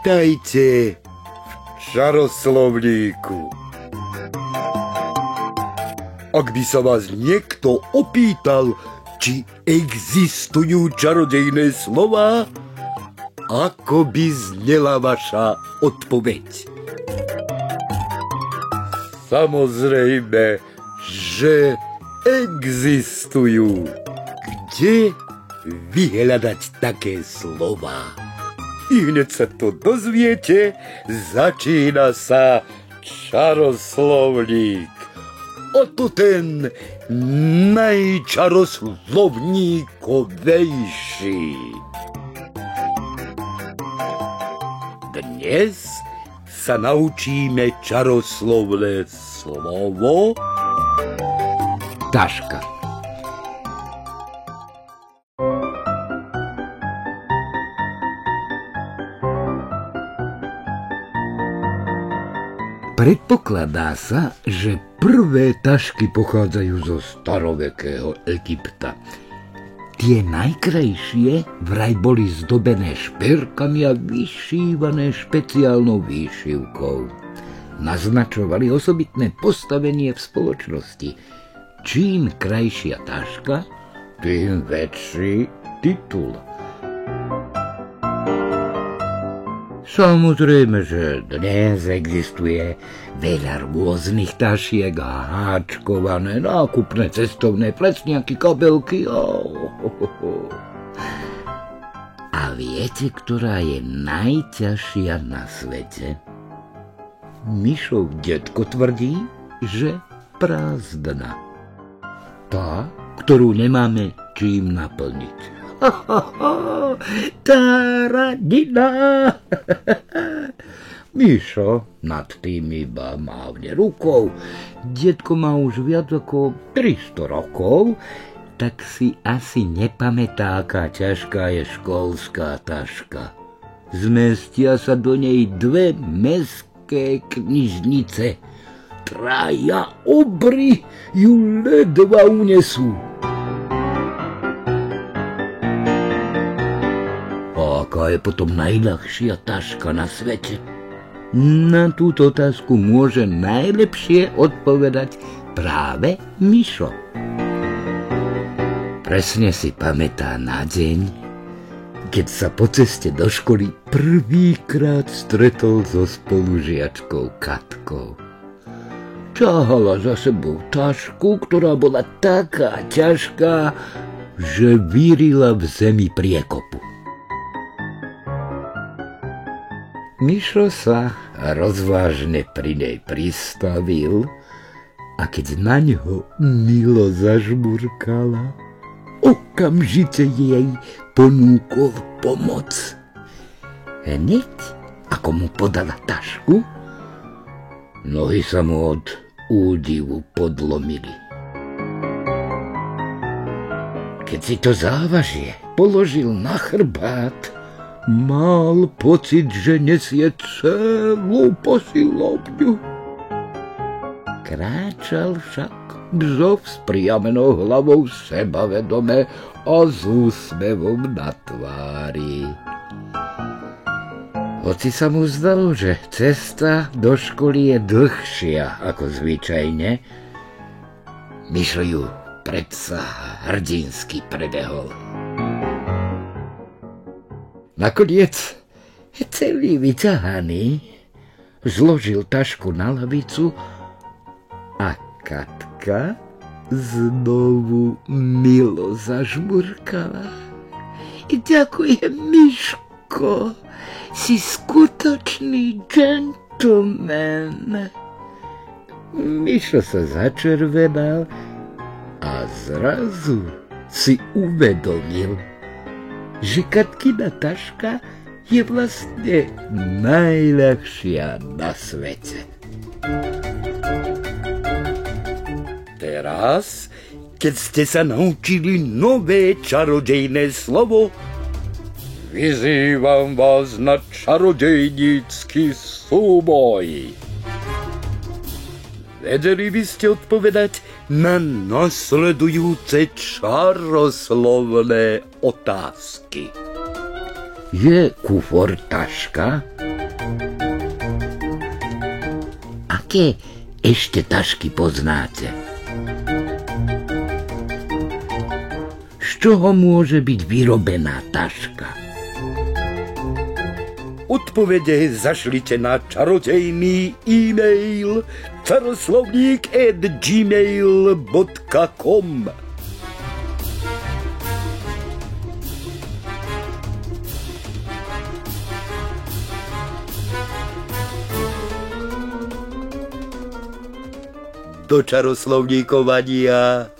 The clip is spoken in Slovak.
Vítajte v čaroslovníku. Ak by sa vás niekto opýtal, či existujú čarodejné slová, ako by znela vaša odpoveď? Samozrejme, že existujú. Kde vyhľadať také slová? I hneď sa to dozviete, začína sa čaroslovník. A to ten najčaroslovníkovejší. Dnes sa naučíme čaroslovné slovo taška. Predpokladá sa, že prvé tašky pochádzajú zo starovekého Egypta. Tie najkrajšie vraj boli zdobené šperkami a vyšívané špeciálnou výšivkou. Naznačovali osobitné postavenie v spoločnosti. Čím krajšia taška, tým väčší titul. Samozrejme, že dnes existuje veľa rôznych tašiek a háčkované, nákupné, cestovné, plecniaky, kabelky. A viete, ktorá je najťažšia na svete? Mišov detko tvrdí, že prázdna. Tá, ktorú nemáme čím naplniť. Tá radina. Mišo nad tým iba mávne rukou. Detko má už viac ako 300 rokov, tak si asi nepamätá, aká ťažká je školská taška. Zmestia sa do nej 2 mestské knižnice. Traja obry ju ledva unesú. Aká je potom najľahšia taška na svete? Na túto otázku môže najlepšie odpovedať práve Mišo. Presne si pamätá na deň, keď sa po ceste do školy prvýkrát stretol so spolužiačkou Katkou. Ťahala za sebou tašku, ktorá bola taká ťažká, že vyrila v zemi priekopu. Mišo sa rozvážne pri nej pristavil a keď na ňo milo zažmurkala, okamžite jej ponúkol pomoc. Hneď, ako mu podala tašku, nohy sa mu od údivu podlomili. Keď si to závažie položil na chrbát, mal pocit, že nesie celú posilovňu. Kráčal však so vzpriamenou hlavou sebavedome a s úsmevom na tvári. Hoci sa mu zdalo, že cesta do školy je dlhšia ako zvyčajne, Mišo ju predsa hrdinsky prebehol. Nakoniec, celý vyťahaný, zložil tašku na lavicu a Katka znovu milo zažmurkala. Ďakujem, Miško, si skutočný gentleman. Mišo sa začervenal a zrazu si uvedomil, že Katkina taška je vlastne najľahšia na svete. Teraz, keď ste sa naučili nové čarodejné slovo, vyzývam vás na čarodejnícky súboj. Vedeli by ste odpovedať na nasledujúce čaroslovné otázky. Je kufor taška? aké ešte tašky poznáte? Z čoho môže byť vyrobená taška? Odpovede zašlite na čarodejný e-mail čaroslovník@gmail.com. Do čaroslovníkovania.